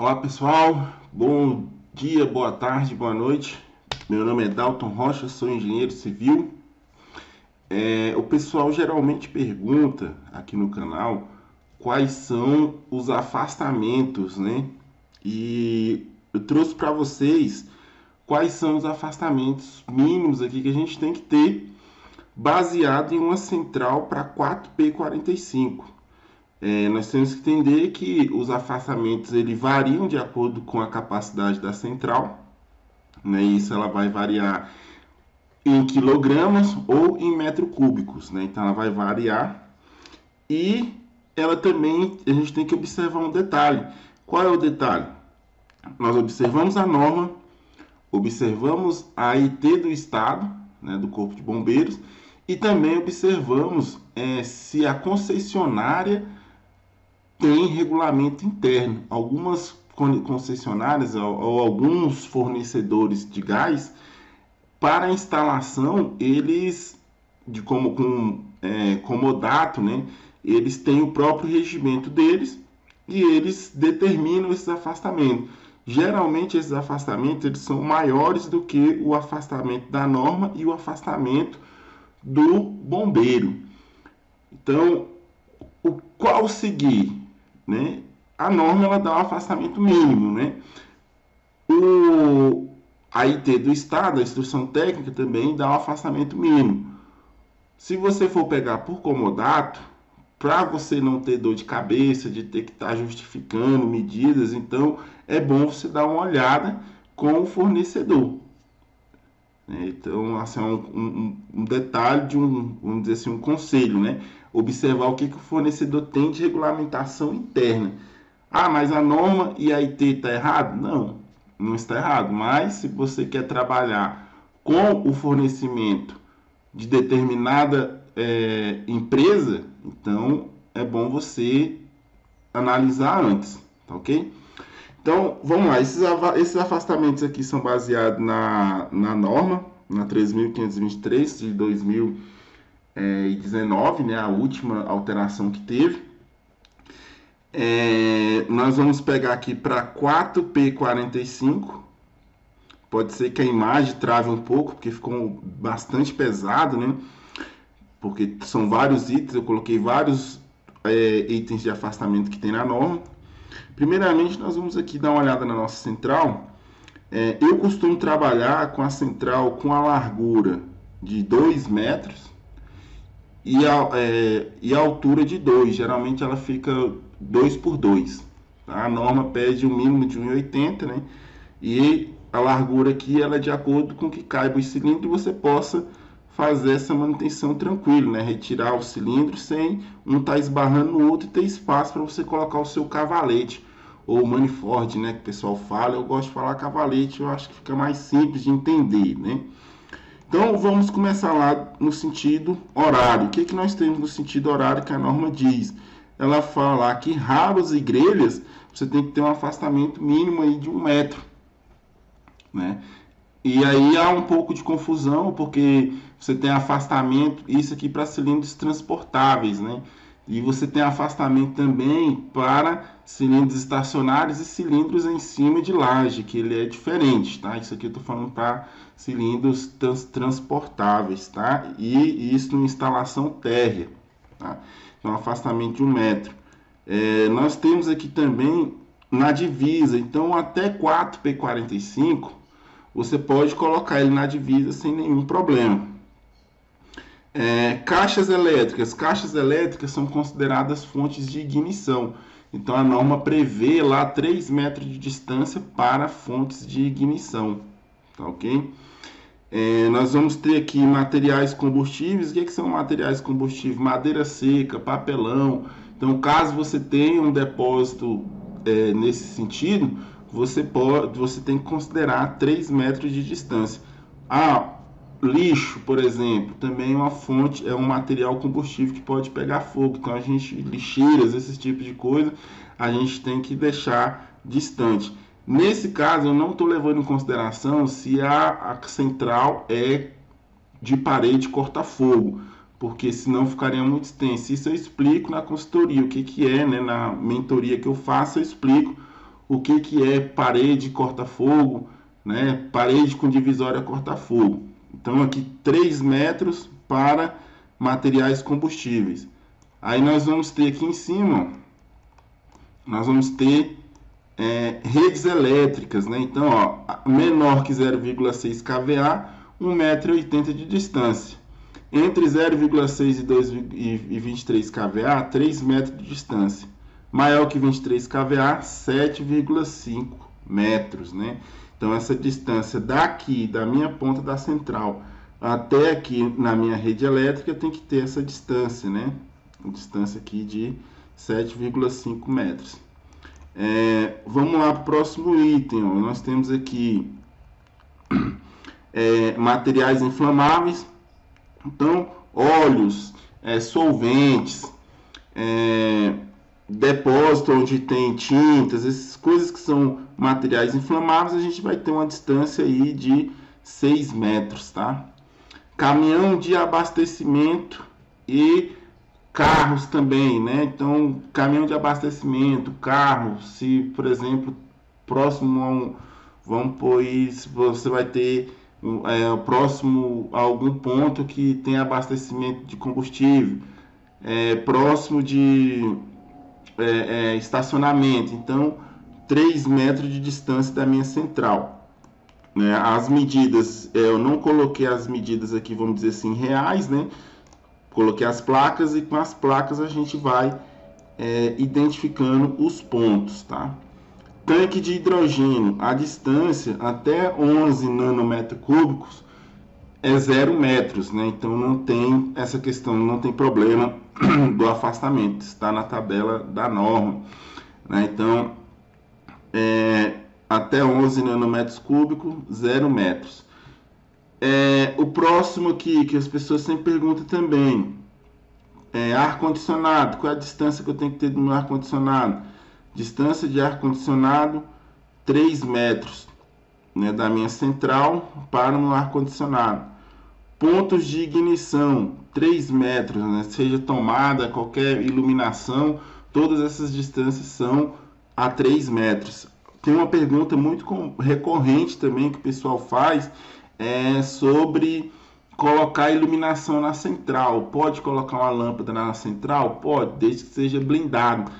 Olá pessoal, bom dia, boa tarde, boa noite. Meu nome é Dalton Rocha, sou engenheiro civil. O pessoal geralmente pergunta aqui no canal quais são os afastamentos, né? E eu trouxe para vocês quais são os afastamentos mínimos aqui que a gente tem que ter baseado em uma central para 4P45. Nós temos que entender que os afastamentos ele variam de acordo com a capacidade da central, né? Isso ela vai variar em quilogramas ou em metros cúbicos, né? Então ela vai variar e ela também a gente tem que observar um detalhe. Qual é o detalhe? Nós observamos a norma, observamos a IT do estado, né, do Corpo de Bombeiros, e também observamos se a concessionária tem regulamento interno. Algumas concessionárias ou alguns fornecedores de gás, para a instalação, eles, comodato, né, eles têm o próprio regimento deles e eles determinam esses afastamentos. Geralmente, esses afastamentos eles são maiores do que o afastamento da norma e o afastamento do bombeiro. Então, qual seguir? Né? A norma ela dá um afastamento mínimo, né? A IT do Estado, a instrução técnica também dá um afastamento mínimo. Se você for pegar por comodato, para você não ter dor de cabeça, de ter que estar justificando medidas, então é bom você dar uma olhada com o fornecedor. Então, assim, é um detalhe de vamos dizer assim, um conselho, né? Observar o que o fornecedor tem de regulamentação interna. Ah, mas a norma e a IT está errado? Não, não está errado. Mas se você quer trabalhar com o fornecimento de determinada empresa, então é bom você analisar antes, tá ok? Então, vamos lá. Esses afastamentos aqui são baseados na norma, na 3.523 de 2019, né, a última alteração que teve. Nós vamos pegar aqui para 4P45. Pode ser que a imagem trave um pouco, porque ficou bastante pesado, né? Porque são vários itens, eu coloquei vários itens de afastamento que tem na norma. Primeiramente, nós vamos aqui dar uma olhada na nossa central. Eu costumo trabalhar com a central com a largura de 2 metros e a altura de 2. Geralmente ela fica 2 por 2. Tá? A norma pede um mínimo de 1,80, né? E a largura aqui ela é de acordo com que caiba o cilindro e você possa fazer essa manutenção tranquilo, né? Retirar o cilindro sem um estar esbarrando no outro e ter espaço para você colocar o seu cavalete ou manifold, né? Que o pessoal fala. Eu gosto de falar cavalete, eu acho que fica mais simples de entender, né? Então vamos começar lá no sentido horário. O que nós temos no sentido horário que a norma diz? Ela fala que rabos e grelhas você tem que ter um afastamento mínimo aí de 1 metro, né? E aí há um pouco de confusão, porque você tem afastamento, isso aqui para cilindros transportáveis, né? E você tem afastamento também para cilindros estacionários e cilindros em cima de laje, que ele é diferente, tá? Isso aqui eu estou falando para cilindros transportáveis, tá? E isso em instalação térrea, tá? Então, afastamento de 1 metro. Nós temos aqui também na divisa, então até 4P45, você pode colocar ele na divisa sem nenhum problema. Caixas elétricas são consideradas fontes de ignição. Então a norma prevê lá 3 metros de distância para fontes de ignição. Tá ok? Nós vamos ter aqui materiais combustíveis. O que são materiais combustíveis? Madeira seca, papelão. Então, caso você tenha um depósito nesse sentido, você tem que considerar 3 metros de distância. Lixo, por exemplo, também é uma fonte, é um material combustível que pode pegar fogo. Então, lixeiras, esse tipo de coisa, a gente tem que deixar distante. Nesse caso, eu não estou levando em consideração se a central é de parede corta-fogo, porque senão ficaria muito extenso. Isso eu explico na consultoria, o que é, né? Na mentoria que eu faço, eu explico o que que é parede corta-fogo, né? Parede com divisória corta-fogo. Então aqui 3 metros para materiais combustíveis. Aí nós vamos ter aqui em cima, ó, nós vamos ter redes elétricas, né? Então, ó, menor que 0,6 kVA, 1,80 m de distância. Entre 0,6 e 23 kVA, 3 metros de distância. Maior que 23 kVA, 7,5 metros, né? Então, essa distância daqui, da minha ponta da central, até aqui na minha rede elétrica, tem que ter essa distância, né? A distância aqui de 7,5 metros. Vamos lá para o próximo item. Ó. Nós temos aqui materiais inflamáveis. Então, óleos, solventes, depósito onde tem tintas, essas coisas que são materiais inflamáveis, a gente vai ter uma distância aí de 6 metros, tá? Caminhão de abastecimento e carros também, né? Então, caminhão de abastecimento, carro, se, por exemplo, próximo a um, vamos pôr aí, se você vai ter próximo a algum ponto que tem abastecimento de combustível, próximo de estacionamento, então 3 metros de distância da minha central, né? As medidas, eu não coloquei as medidas aqui, vamos dizer assim, reais, né? Coloquei as placas e com as placas a gente vai identificando os pontos, tá? Tanque de hidrogênio, a distância até 11 nanômetros cúbicos é 0 metros, né? Então não tem essa questão, não tem problema do afastamento, está na tabela da norma, né? Então até 11 nanômetros cúbicos, 0 metros. O próximo aqui, que as pessoas sempre perguntam também, ar-condicionado, qual é a distância que eu tenho que ter do meu ar-condicionado? Distância de ar-condicionado, 3 metros, né, da minha central para o meu ar-condicionado. Pontos de ignição, 3 metros, né, seja tomada, qualquer iluminação, todas essas distâncias são a 3 metros. Tem uma pergunta muito recorrente também que o pessoal faz, sobre colocar iluminação na central. Pode colocar uma lâmpada na central? Pode, desde que seja blindado.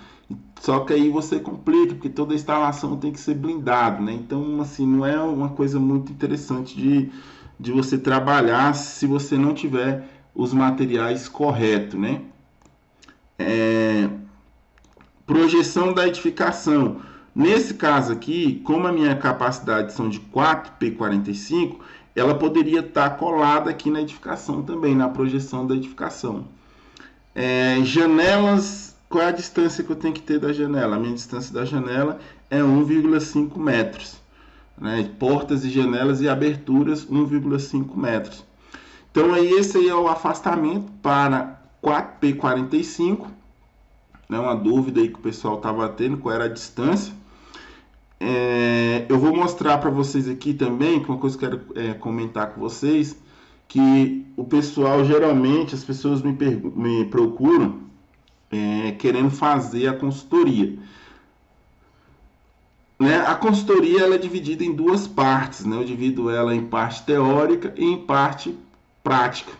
Só que aí você complica, porque toda instalação tem que ser blindado, né? Então, assim, não é uma coisa muito interessante de você trabalhar se você não tiver os materiais corretos, né? Projeção da edificação. Nesse caso aqui, como a minha capacidade são de 4P45, ela poderia estar colada aqui na edificação também, na projeção da edificação. Janelas, qual é a distância que eu tenho que ter da janela? A minha distância da janela é 1,5 metros. Né? Portas e janelas e aberturas, 1,5 metros. Então, esse aí é o afastamento para 4P45. Né? Uma dúvida aí que o pessoal estava tendo, qual era a distância. Eu vou mostrar para vocês aqui também, que uma coisa que eu quero comentar com vocês, que o pessoal, geralmente, as pessoas me procuram querendo fazer a consultoria. Né? A consultoria ela é dividida em duas partes, né? Eu divido ela em parte teórica e em parte prática.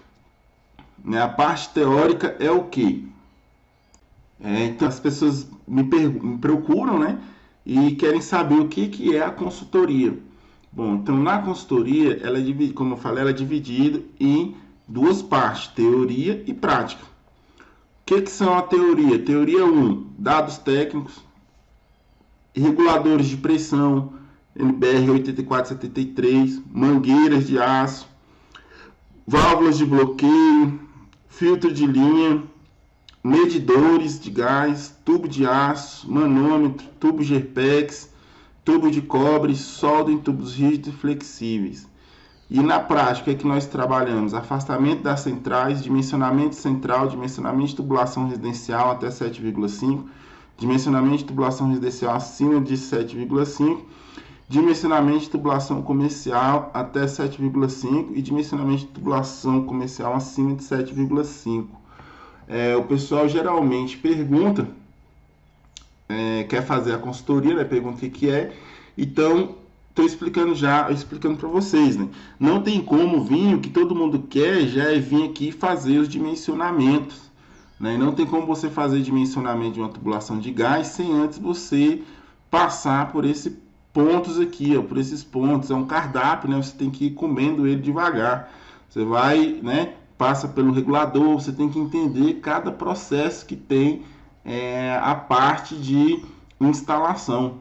Né? A parte teórica é o quê? Então as pessoas me procuram, né? E querem saber o que é a consultoria. Bom, então na consultoria, ela é, como eu falei, ela é dividida em duas partes, teoria e prática. O que são a teoria? Teoria 1, dados técnicos, reguladores de pressão, NBR 8473, mangueiras de aço, válvulas de bloqueio, filtro de linha, medidores de gás, tubo de aço, manômetro, tubo Gerpex, tubo de cobre, solda em tubos rígidos e flexíveis. E na prática, é que nós trabalhamos afastamento das centrais, dimensionamento central, dimensionamento de tubulação residencial até 7,5, dimensionamento de tubulação residencial acima de 7,5, dimensionamento de tubulação comercial até 7,5 e dimensionamento de tubulação comercial acima de 7,5. O pessoal geralmente pergunta quer fazer a consultoria, né? Pergunta o que é. Então, estou explicando para vocês, né? Não tem como vir, o que todo mundo quer já é vir aqui fazer os dimensionamentos, né? E não tem como você fazer dimensionamento de uma tubulação de gás sem antes você passar por esses pontos aqui, ó, por esses pontos. É um cardápio, né? Você tem que ir comendo ele devagar. Você vai, né? Passa pelo regulador, você tem que entender cada processo que tem a parte de instalação.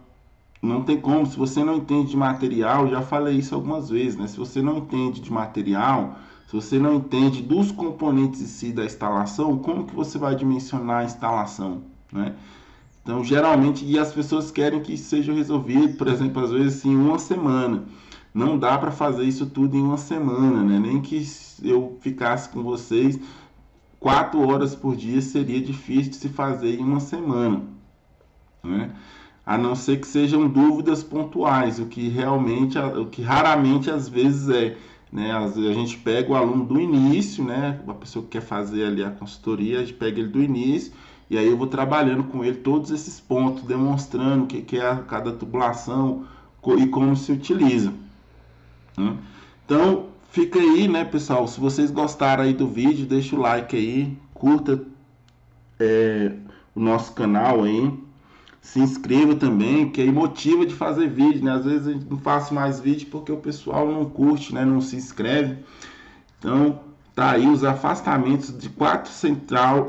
Não tem como, se você não entende de material, já falei isso algumas vezes, né? Se você não entende de material, se você não entende dos componentes em si da instalação, como que você vai dimensionar a instalação, né? Então, geralmente, e as pessoas querem que isso seja resolvido, por exemplo, às vezes em uma semana. Não dá para fazer isso tudo em uma semana, né? Nem que eu ficasse com vocês 4 horas por dia seria difícil de se fazer em uma semana, né? A não ser que sejam dúvidas pontuais, o que raramente às vezes né? A gente pega o aluno do início, né? Uma pessoa que quer fazer ali a consultoria, a gente pega ele do início e aí eu vou trabalhando com ele todos esses pontos, demonstrando o que é cada tubulação e como se utiliza, né? Então, fica aí, né, pessoal? Se vocês gostaram aí do vídeo, deixa o like aí, curta o nosso canal aí. Se inscreva também, que aí motiva de fazer vídeo, né? Às vezes a gente não faz mais vídeo porque o pessoal não curte, né? Não se inscreve. Então, tá aí os afastamentos de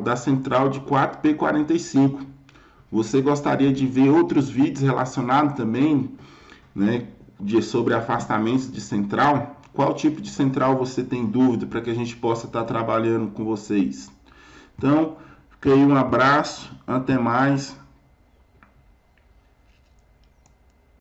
da central de 4P45. Você gostaria de ver outros vídeos relacionados também, né? Sobre afastamentos de central? Qual tipo de central você tem dúvida para que a gente possa estar trabalhando com vocês? Então, fica aí um abraço, até mais.